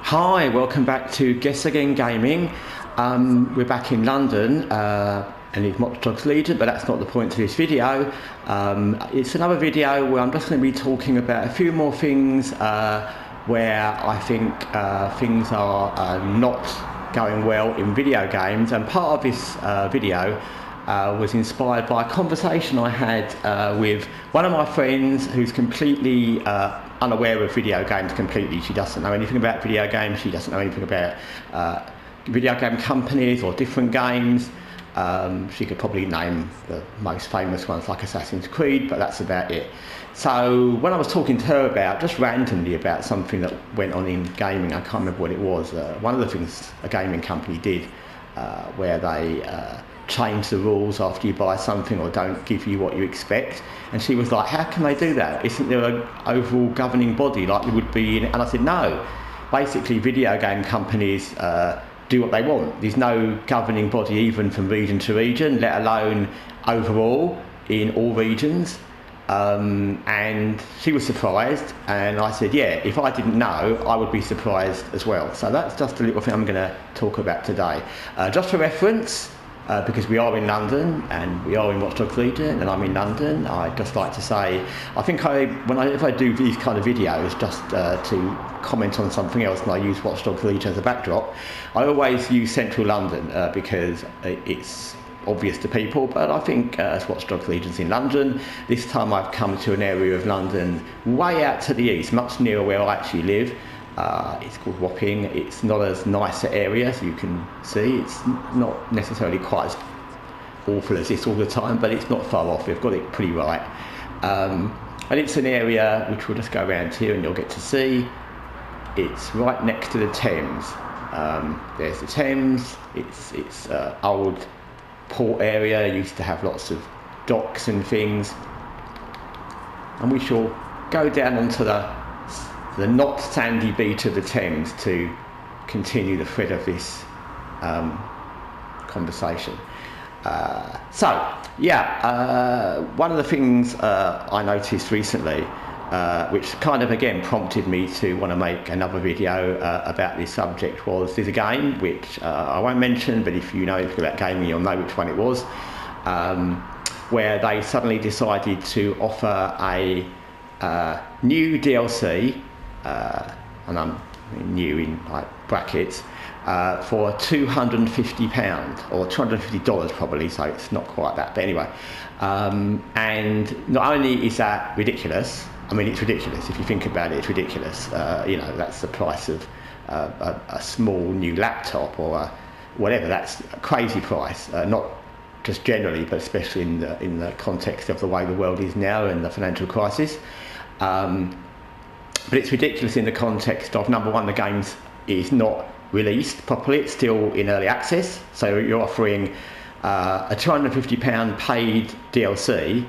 Hi, welcome back to Guessagaingaming. We're back in London and it's Watch Dogs Legion, but that's not the point of this video. It's another video where I'm just going to be talking about a few more things where I think things are not going well in video games, and part of this video was inspired by a conversation I had with one of my friends who's completely unaware of video games completely. She doesn't know anything about video games, she doesn't know anything about video game companies or different games. She could probably name the most famous ones like Assassin's Creed, but that's about it. So when I was talking to her about, just randomly, about something that went on in gaming, I can't remember what it was, one of the things a gaming company did where they change the rules after you buy something or don't give you what you expect, and she was like, how can they do that? Isn't there an overall governing body like there would be in... And I said, no, basically video game companies do what they want. There's no governing body even from region to region, let alone overall in all regions. And she was surprised, and I said, yeah, if I didn't know, I would be surprised as well. So that's just a little thing I'm going to talk about today. Just for reference, because we are in London and we are in Watch Dogs Legion and I'm in London, I'd just like to say, I think if I do these kind of videos just to comment on something else and I use Watch Dogs Legion as a backdrop, I always use central London because it's obvious to people, but I think as Watch Dogs Legion's in London, this time I've come to an area of London way out to the east, much nearer where I actually live. It's called Wapping. It's not as nice an area, as you can see. It's not necessarily quite as awful as this all the time, but it's not far off. We've got it pretty right. And it's an area which we'll just go around here and you'll get to see. It's right next to the Thames. There's the Thames. It's old port area. It used to have lots of docks and things. And we shall go down onto the not sandy beach of the Thames to continue the thread of this conversation. One of the things I noticed recently, which kind of again prompted me to want to make another video about this subject, was there's a game which I won't mention, but if you know anything about gaming you'll know which one it was, where they suddenly decided to offer a new DLC, and I'm new in like brackets, for £250 or $250 probably, so it's not quite that, but anyway. And not only is that ridiculous, I mean it's ridiculous if you think about it, it's ridiculous. That's the price of a small new laptop or whatever. That's a crazy price, not just generally, but especially in the context of the way the world is now and the financial crisis. But it's ridiculous in the context of, number one, the game is not released properly, it's still in early access, so you're offering a £250 paid DLC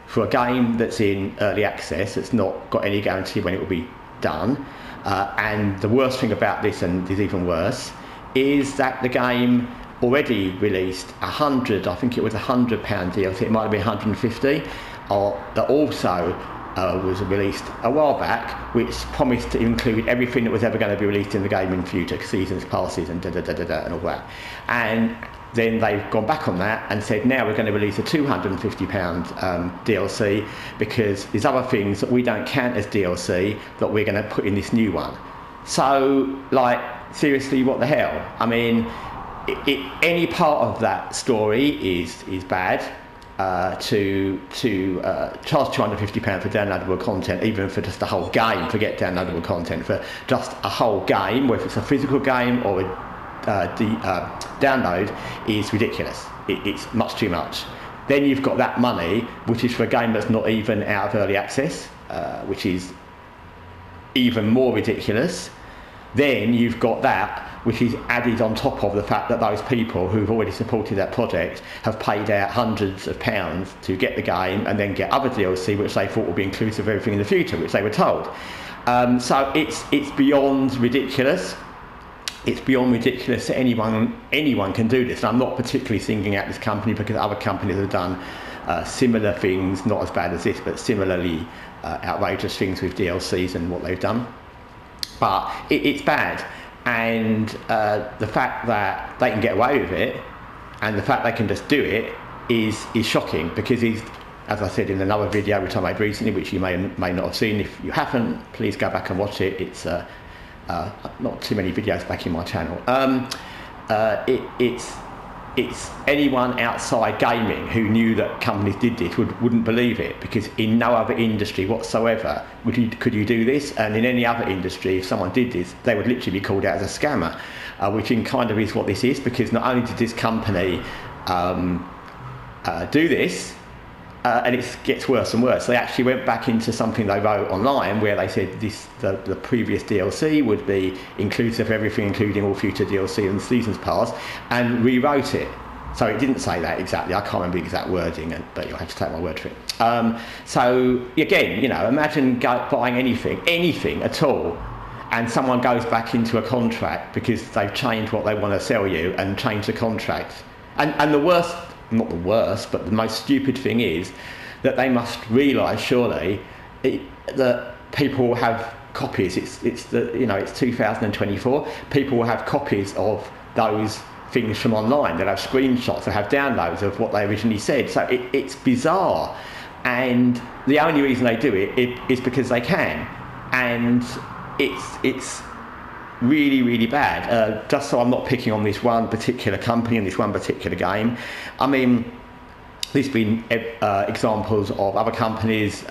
for a game that's in early access, that's not got any guarantee when it will be done. And the worst thing about this, and is even worse, is that the game already released I think it was £100 DLC, it might have been 150, that also was released a while back, which promised to include everything that was ever going to be released in the game in future, seasons, passes, and and all that. And then they've gone back on that and said, now we're going to release a £250 DLC because there's other things that we don't count as DLC that we're going to put in this new one. So, like, seriously, what the hell? I mean, any part of that story is bad. To charge £250 for downloadable content, even for just a whole game, forget downloadable content, for just a whole game, whether it's a physical game or a download, is ridiculous. It's much too much. Then you've got that money, which is for a game that's not even out of early access, which is even more ridiculous. Then you've got that, which is added on top of the fact that those people who've already supported that project have paid out hundreds of pounds to get the game and then get other DLC which they thought would be inclusive of everything in the future, which they were told. So it's beyond ridiculous. It's beyond ridiculous that anyone can do this. And I'm not particularly singling out this company because other companies have done similar things, not as bad as this, but similarly outrageous things with DLCs and what they've done. But it's bad. And the fact that they can get away with it, and the fact they can just do it, is shocking, because as I said in another video which I made recently, which you may not have seen. If you haven't, please go back and watch it. It's not too many videos back in my channel. It's anyone outside gaming who knew that companies did this wouldn't believe it, because in no other industry whatsoever could you do this. And in any other industry, if someone did this, they would literally be called out as a scammer, which in kind of is what this is, because not only did this company do this, and it gets worse and worse. They actually went back into something they wrote online where they said the previous DLC would be inclusive of everything, including all future DLC and seasons pass, and rewrote it. So it didn't say that exactly. I can't remember the exact wording, but you'll have to take my word for it. So again, imagine buying anything at all, and someone goes back into a contract because they've changed what they want to sell you and changed the contract. And the worst, not the worst, but the most stupid thing is that they must realise, surely, that people will have copies. It's 2024. People will have copies of those things from online. They'll have screenshots. They'll have downloads of what they originally said. So it's bizarre, and the only reason they do it is because they can, and it's really, really bad. Just so I'm not picking on this one particular company and this one particular game. I mean, there's been examples of other companies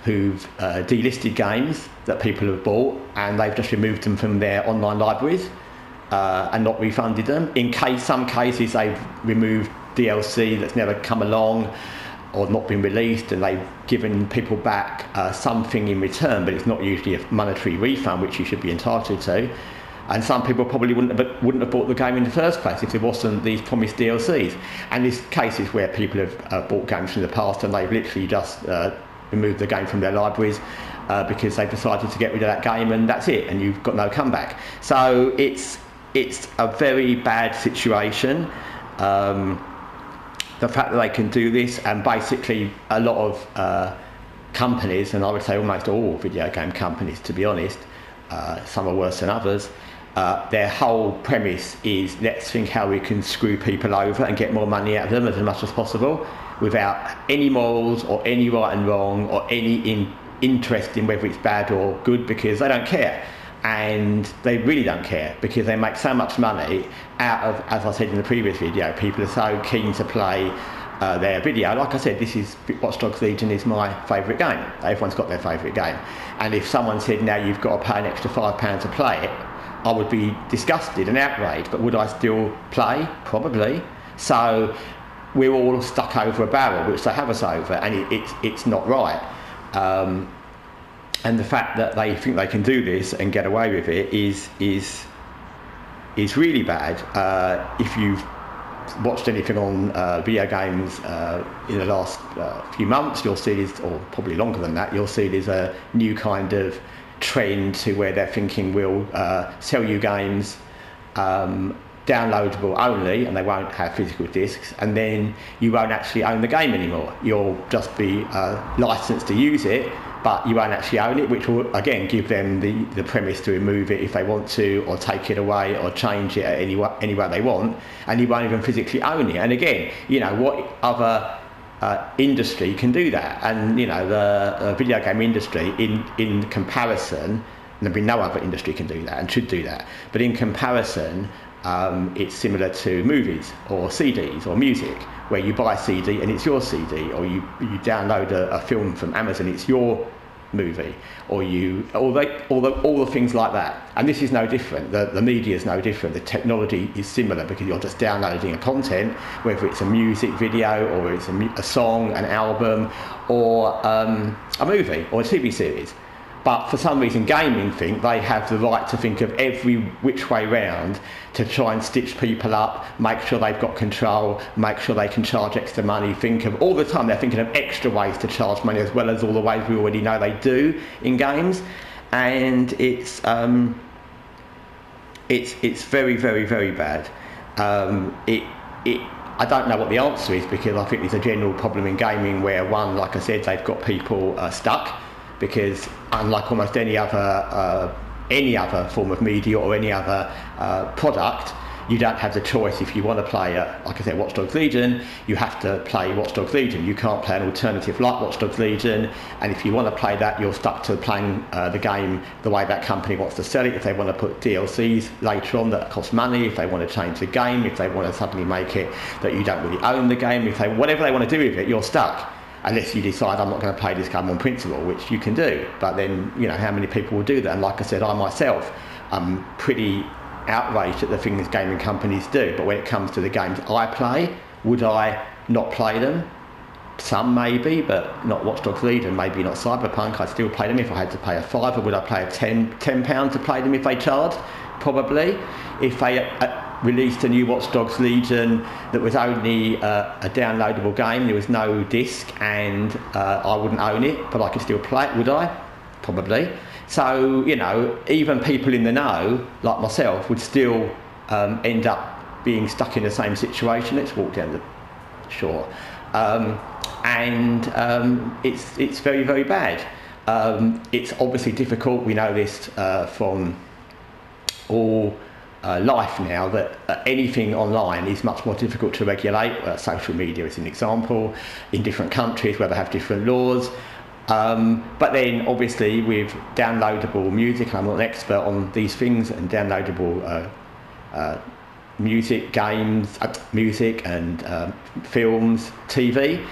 who've delisted games that people have bought, and they've just removed them from their online libraries and not refunded them. In some cases, they've removed DLC that's never come along or not been released, and they've given people back something in return, but it's not usually a monetary refund, which you should be entitled to. And some people probably wouldn't have bought the game in the first place if there wasn't these promised DLCs. And there's cases where people have bought games from the past and they've literally just removed the game from their libraries because they've decided to get rid of that game, and that's it, and you've got no comeback. So it's a very bad situation. The fact that they can do this, and basically a lot of companies, and I would say almost all video game companies, to be honest, some are worse than others, their whole premise is, let's think how we can screw people over and get more money out of them as much as possible, without any morals or any right and wrong or any interest in whether it's bad or good, because they don't care. And they really don't care, because they make so much money out of, as I said in the previous video, people are so keen to play their video. Like I said, Watch Dogs Legion is my favourite game. Everyone's got their favourite game. And if someone said, now you've got to pay an extra £5 to play it, I would be disgusted and outraged. But would I still play? Probably. So we're all stuck over a barrel, which they have us over, and it's not right. And the fact that they think they can do this and get away with it is really bad. If you've watched anything on video games in the last few months, you'll see this, or probably longer than that, you'll see there's a new kind of trend to where they're thinking we'll sell you games downloadable only, and they won't have physical discs, and then you won't actually own the game anymore. You'll just be licensed to use it, but you won't actually own it, which will again give them the premise to remove it if they want to, or take it away, or change it any way they want, and you won't even physically own it. And again, what other industry can do that? And the video game industry, in comparison, there'll be no other industry can do that and should do that, but in comparison, it's similar to movies or CDs or music, where you buy a CD and it's your CD, or you download a film from Amazon, it's your movie, or all the things like that. And this is no different. The media is no different. The technology is similar, because you're just downloading a content, whether it's a music video, or it's a song, an album, or a movie or a TV series. But for some reason, gaming think they have the right to think of every which way round to try and stitch people up, make sure they've got control, make sure they can charge extra money. Think of all the time they're thinking of extra ways to charge money, as well as all the ways we already know they do in games. And it's very, very, very bad. I don't know what the answer is, because I think there's a general problem in gaming where, one, like I said, they've got people stuck. Because unlike almost any other any other form of media or any other product, you don't have the choice. If you want to play, like I said, Watch Dogs Legion, you have to play Watch Dogs Legion. You can't play an alternative like Watch Dogs Legion, and if you want to play that, you're stuck to playing the game the way that company wants to sell it. If they want to put DLCs later on that cost money, if they want to change the game, if they want to suddenly make it that you don't really own the game, whatever they want to do with it, you're stuck. Unless you decide, I'm not going to play this game on principle, which you can do. But then, how many people will do that? And like I said, I myself, I'm pretty outraged at the things gaming companies do. But when it comes to the games I play, would I not play them? Some maybe, but not Watch Dogs Legion, maybe not Cyberpunk. I'd still play them if I had to pay a £5. Would I pay a £10 to play them if they charged? Probably. If they released a new Watch Dogs Legion that was only a downloadable game, there was no disc, and I wouldn't own it, but I could still play it, would I? Probably. So, even people in the know, like myself, would still end up being stuck in the same situation. Let's walk down the shore. It's very, very bad. It's obviously difficult. We know this from all life now, that anything online is much more difficult to regulate. Social media is an example in different countries where they have different laws. But then obviously with downloadable music, I'm not an expert on these things, and downloadable music, games, music and films, TV,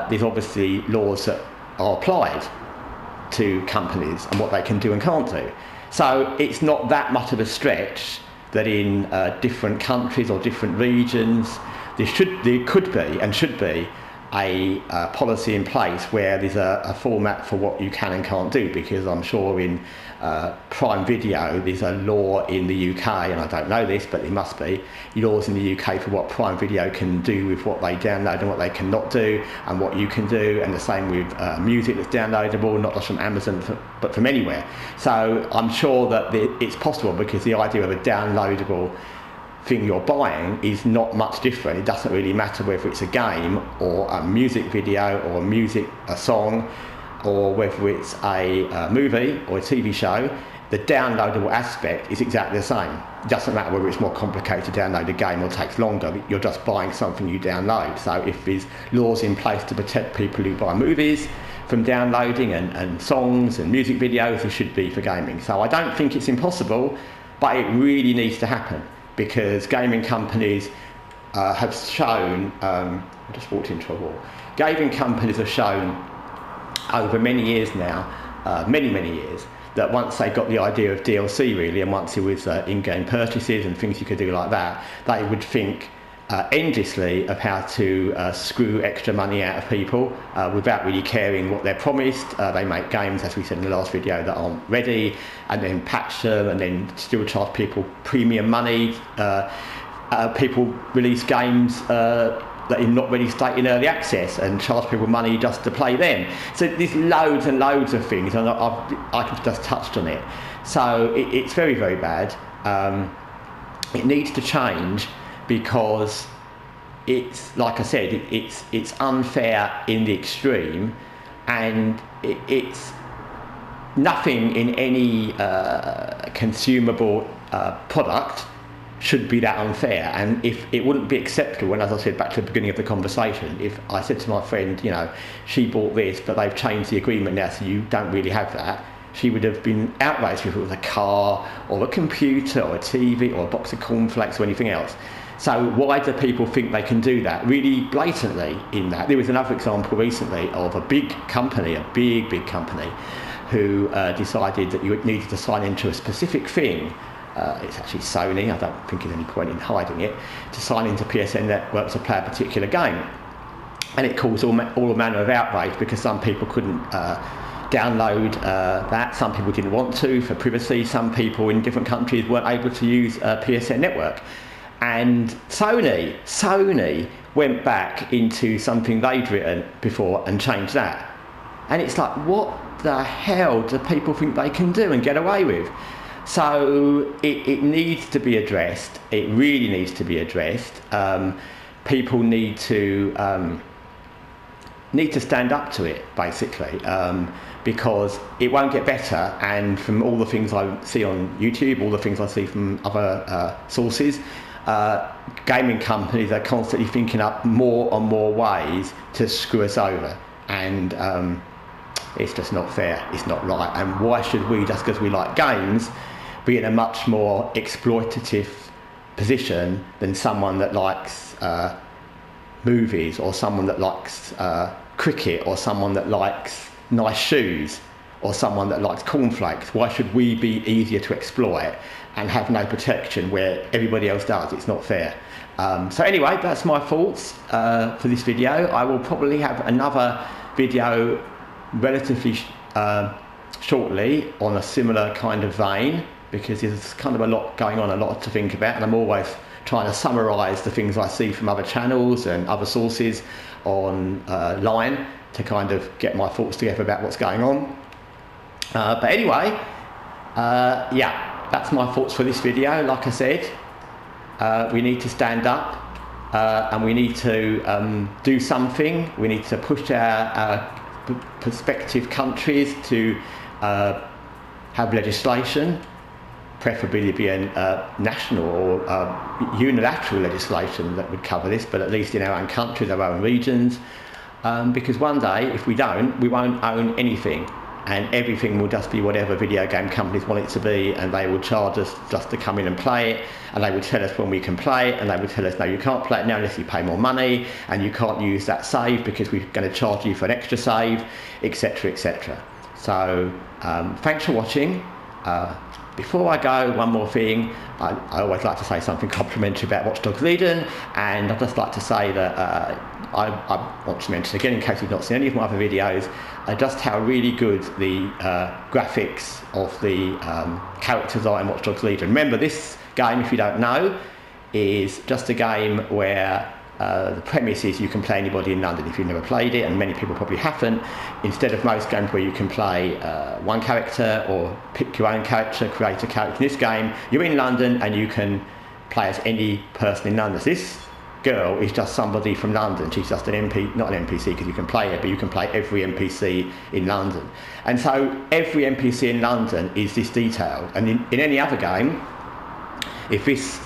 there's obviously laws that are applied to companies and what they can do and can't do. So it's not that much of a stretch that in different countries or different regions there could be and should be a policy in place where there's a format for what you can and can't do, because I'm sure in Prime Video there's a law in the UK, and I don't know this, but there must be laws in the UK for what Prime Video can do with what they download and what they cannot do, and what you can do, and the same with music that's downloadable, not just from Amazon but from anywhere. So I'm sure that it's possible, because the idea of a downloadable thing you're buying is not much different. It doesn't really matter whether it's a game or a music video or a song, or whether it's a movie or a TV show. The downloadable aspect is exactly the same. It doesn't matter whether it's more complicated to download a game or takes longer. You're just buying something you download. So if there's laws in place to protect people who buy movies from downloading and songs and music videos, there should be for gaming. So I don't think it's impossible, but it really needs to happen, because gaming companies have shown, I just walked into a wall, gaming companies have shown over many years now, many years, that once they got the idea of DLC really, and once it was in-game purchases and things you could do like that, they would think endlessly of how to screw extra money out of people without really caring what they're promised. They make games, as we said in the last video, that aren't ready, and then patch them, and then still charge people premium money. People release games that are not ready state in early access and charge people money just to play them. So there's loads and loads of things, and I've just touched on it. So it's very, very bad. It needs to change, because it's, like I said, it's unfair in the extreme, and it's nothing in any consumable product should be that unfair. And if it wouldn't be acceptable, and as I said back to the beginning of the conversation, if I said to my friend, she bought this but they've changed the agreement now so you don't really have that, she would have been outraged if it was a car or a computer or a TV or a box of cornflakes or anything else. So why do people think they can do that really blatantly in that? There was another example recently of a big company, a big company, who decided that you needed to sign into a specific thing. It's actually Sony, I don't think there's any point in hiding it, to sign into PSN Network to play a particular game. And it caused all manner of outrage, because some people couldn't download that, some people didn't want to for privacy, some people in different countries weren't able to use PSN Network. And Sony went back into something they'd written before and changed that. And it's like, what the hell do people think they can do and get away with? So it needs to be addressed. It really needs to be addressed. People need to stand up to it, basically. because it won't get better. And from all the things I see on YouTube, all the things I see from other sources, gaming companies are constantly thinking up more and more ways to screw us over, and it's just not fair, it's not right. And why should we, just because we like games, be in a much more exploitative position than someone that likes movies, or someone that likes cricket, or someone that likes nice shoes, or someone that likes cornflakes? Why should we be easier to exploit and have no protection where everybody else does? It's not fair. So anyway, that's my thoughts for this video. I will probably have another video relatively shortly on a similar kind of vein, because there's kind of a lot going on, a lot to think about, and I'm always trying to summarise the things I see from other channels and other sources online to kind of get my thoughts together about what's going on. But anyway, yeah, that's my thoughts for this video. Like I said, we need to stand up and we need to do something. We need to push our prospective countries to have legislation, preferably be a national or unilateral legislation that would cover this, but at least in our own countries, our own regions. Because one day, if we don't, we won't own anything, and everything will just be whatever video game companies want it to be, and they will charge us just to come in and play it, and they will tell us when we can play it, and they will tell us, no, you can't play it now unless you pay more money, and you can't use that save because we're going to charge you for an extra save, etc, etc. So thanks for watching. Before I go, one more thing. I always like to say something complimentary about Watch Dogs Legion, and I'd just like to say that I want to mention again, in case you've not seen any of my other videos, just how really good the graphics of the characters are in Watch Dogs Legion. Remember, this game, if you don't know, is just a game where the premise is you can play anybody in London if you've never played it, and many people probably haven't. Instead of most games where you can play one character or pick your own character, create a character, in this game you're in London and you can play as any person in London. So this girl is just somebody from London. She's just an not an NPC because you can play it, but you can play every NPC in London. And so every NPC in London is this detailed, and in any other game, if this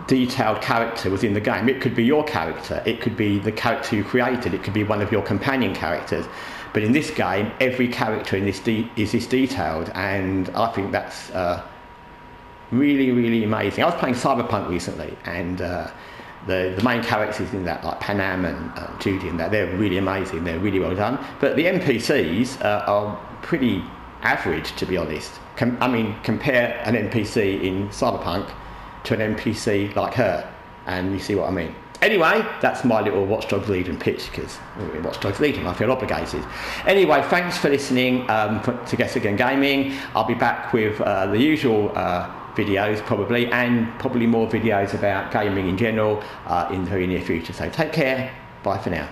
detailed character was in the game, it could be your character, it could be the character you created, it could be one of your companion characters, but in this game every character in this is this detailed, and I think that's really, really amazing. I was playing Cyberpunk recently, and the main characters in that, like Panam and Judy and that, they're really amazing, they're really well done, but the NPCs are pretty average, to be honest. I mean, compare an NPC in Cyberpunk to an NPC like her, and you see what I mean. Anyway, that's my little Watch Dogs Legion pitch, because we're in Watch Dogs Legion, I feel obligated. Anyway, thanks for listening to Guessagaingaming. I'll be back with the usual videos probably, and probably more videos about gaming in general in the very near future. So take care, bye for now.